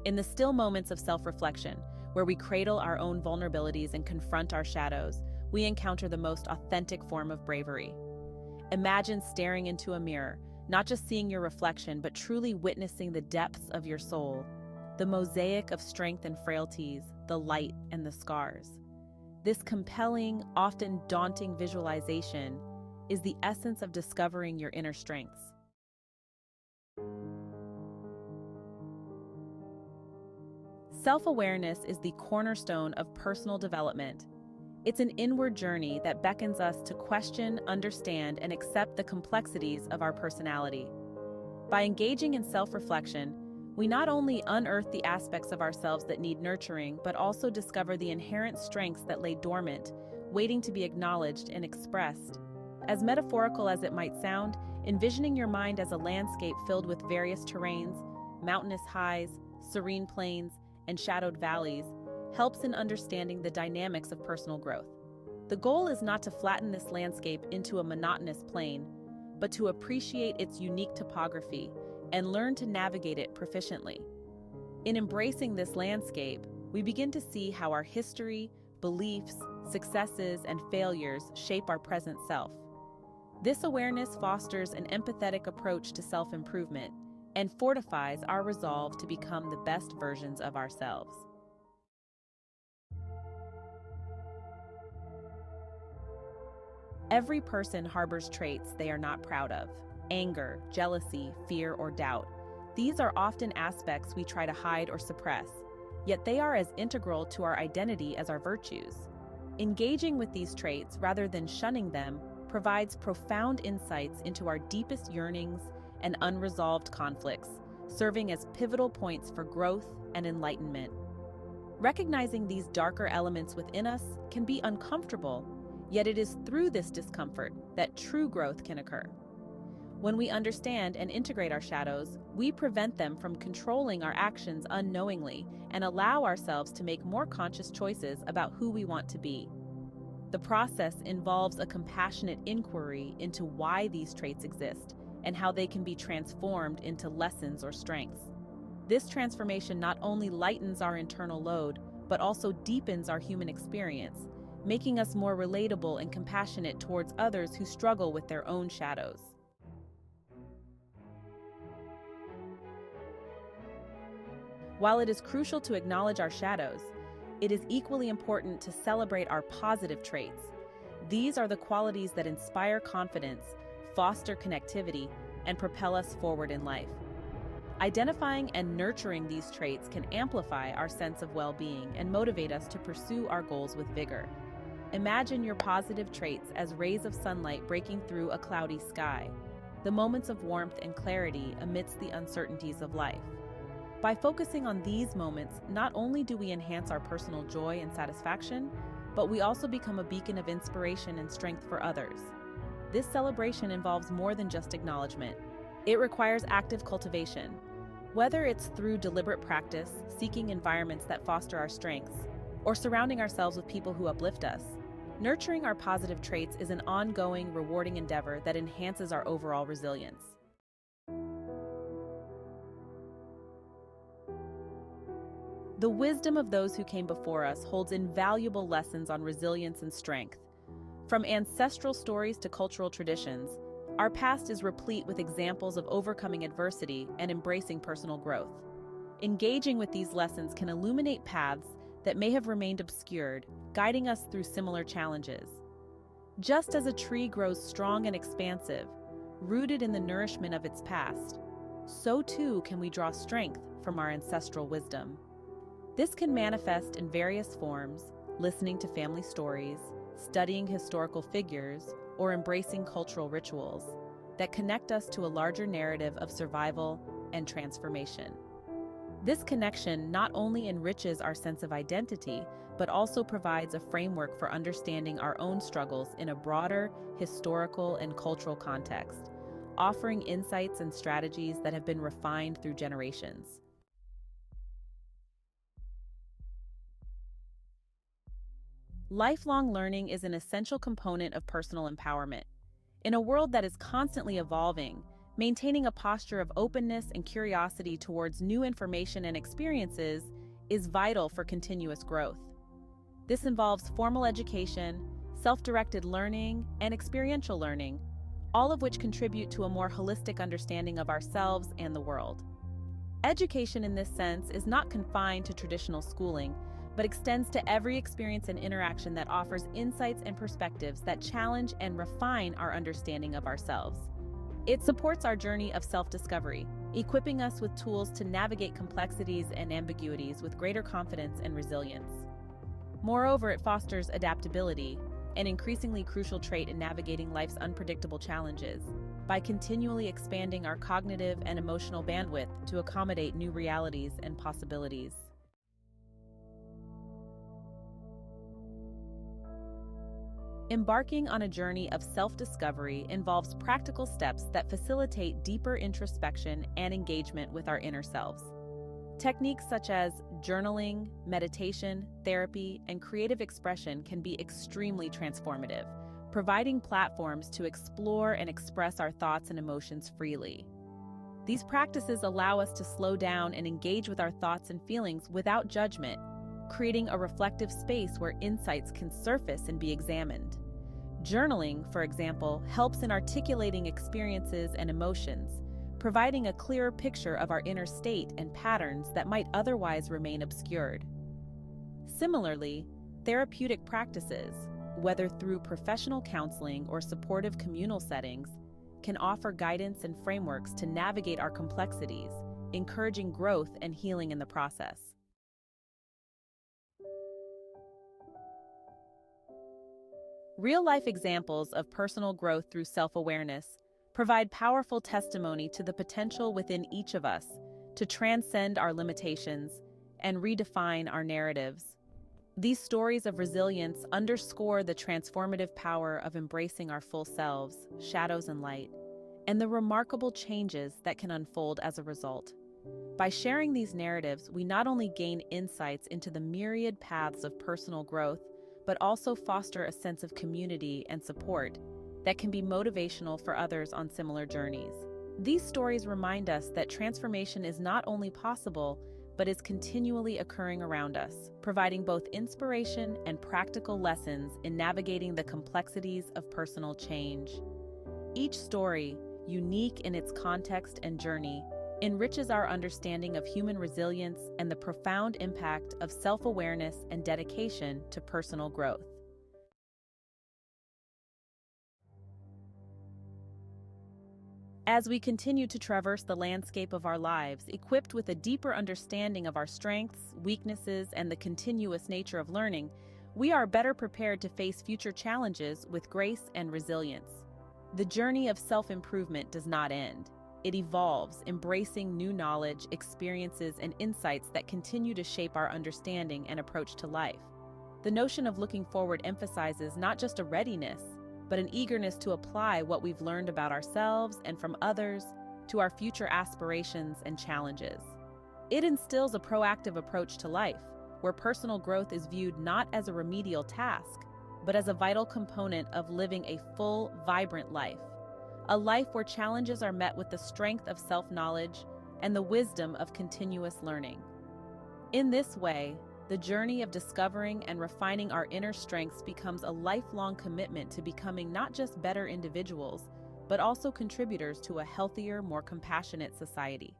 In the still moments of self-reflection, where we cradle our own vulnerabilities and confront our shadows, we encounter the most authentic form of bravery. Imagine staring into a mirror, not just seeing your reflection, but truly witnessing the depths of your soul, the mosaic of strength and frailties, the light and the scars. This compelling, often daunting visualization is the essence of discovering your inner strengths. Self-awareness is the cornerstone of personal development. It's an inward journey that beckons us to question, understand, and accept the complexities of our personality. By engaging in self-reflection, we not only unearth the aspects of ourselves that need nurturing, but also discover the inherent strengths that lay dormant, waiting to be acknowledged and expressed. As metaphorical as it might sound, envisioning your mind as a landscape filled with various terrains, mountainous highs, serene plains, and shadowed valleys, helps in understanding the dynamics of personal growth. The goal is not to flatten this landscape into a monotonous plain, but to appreciate its unique topography and learn to navigate it proficiently. In embracing this landscape, we begin to see how our history, beliefs, successes, and failures shape our present self. This awareness fosters an empathetic approach to self-improvement and fortifies our resolve to become the best versions of ourselves. Every person harbors traits they are not proud of: anger, jealousy, fear, or doubt. These are often aspects we try to hide or suppress, yet they are as integral to our identity as our virtues. Engaging with these traits rather than shunning them provides profound insights into our deepest yearnings and unresolved conflicts, serving as pivotal points for growth and enlightenment. Recognizing these darker elements within us can be uncomfortable, yet it is through this discomfort that true growth can occur. When we understand and integrate our shadows, we prevent them from controlling our actions unknowingly and allow ourselves to make more conscious choices about who we want to be. The process involves a compassionate inquiry into why these traits exist and how they can be transformed into lessons or strengths. This transformation not only lightens our internal load, but also deepens our human experience, making us more relatable and compassionate towards others who struggle with their own shadows. While it is crucial to acknowledge our shadows, it is equally important to celebrate our positive traits. These are the qualities that inspire confidence, foster connectivity, and propel us forward in life. Identifying and nurturing these traits can amplify our sense of well-being and motivate us to pursue our goals with vigor. Imagine your positive traits as rays of sunlight breaking through a cloudy sky, the moments of warmth and clarity amidst the uncertainties of life. By focusing on these moments, not only do we enhance our personal joy and satisfaction, but we also become a beacon of inspiration and strength for others. This celebration involves more than just acknowledgement. It requires active cultivation. Whether it's through deliberate practice, seeking environments that foster our strengths, or surrounding ourselves with people who uplift us, nurturing our positive traits is an ongoing, rewarding endeavor that enhances our overall resilience. The wisdom of those who came before us holds invaluable lessons on resilience and strength. From ancestral stories to cultural traditions, our past is replete with examples of overcoming adversity and embracing personal growth. Engaging with these lessons can illuminate paths that may have remained obscured, guiding us through similar challenges. Just as a tree grows strong and expansive, rooted in the nourishment of its past, so too can we draw strength from our ancestral wisdom. This can manifest in various forms: listening to family stories, studying historical figures, or embracing cultural rituals that connect us to a larger narrative of survival and transformation. This connection not only enriches our sense of identity, but also provides a framework for understanding our own struggles in a broader historical and cultural context, offering insights and strategies that have been refined through generations. Lifelong learning is an essential component of personal empowerment. In a world that is constantly evolving, Maintaining a posture of openness and curiosity towards new information and experiences is vital for continuous growth. This involves formal education, self-directed learning, and experiential learning, all of which contribute to a more holistic understanding of ourselves and the world. Education in this sense is not confined to traditional schooling, but extends to every experience and interaction that offers insights and perspectives that challenge and refine our understanding of ourselves. It supports our journey of self-discovery, equipping us with tools to navigate complexities and ambiguities with greater confidence and resilience. Moreover, it fosters adaptability, an increasingly crucial trait in navigating life's unpredictable challenges, by continually expanding our cognitive and emotional bandwidth to accommodate new realities and possibilities. Embarking on a journey of self-discovery involves practical steps that facilitate deeper introspection and engagement with our inner selves. Techniques such as journaling, meditation, therapy, and creative expression can be extremely transformative, providing platforms to explore and express our thoughts and emotions freely. These practices allow us to slow down and engage with our thoughts and feelings without judgment, creating a reflective space where insights can surface and be examined. Journaling, for example, helps in articulating experiences and emotions, providing a clearer picture of our inner state and patterns that might otherwise remain obscured. Similarly, therapeutic practices, whether through professional counseling or supportive communal settings, can offer guidance and frameworks to navigate our complexities, encouraging growth and healing in the process. Real-life examples of personal growth through self-awareness provide powerful testimony to the potential within each of us to transcend our limitations and redefine our narratives. These stories of resilience underscore the transformative power of embracing our full selves, shadows and light, and the remarkable changes that can unfold as a result. By sharing these narratives, we not only gain insights into the myriad paths of personal growth, but also foster a sense of community and support that can be motivational for others on similar journeys. These stories remind us that transformation is not only possible, but is continually occurring around us, providing both inspiration and practical lessons in navigating the complexities of personal change. Each story, unique in its context and journey, enriches our understanding of human resilience and the profound impact of self-awareness and dedication to personal growth. As we continue to traverse the landscape of our lives, equipped with a deeper understanding of our strengths, weaknesses, and the continuous nature of learning, we are better prepared to face future challenges with grace and resilience. The journey of self-improvement does not end. It evolves, embracing new knowledge, experiences, and insights that continue to shape our understanding and approach to life. The notion of looking forward emphasizes not just a readiness, but an eagerness to apply what we've learned about ourselves and from others to our future aspirations and challenges. It instills a proactive approach to life, where personal growth is viewed not as a remedial task, but as a vital component of living a full, vibrant life. A life where challenges are met with the strength of self-knowledge and the wisdom of continuous learning. In this way, the journey of discovering and refining our inner strengths becomes a lifelong commitment to becoming not just better individuals, but also contributors to a healthier, more compassionate society.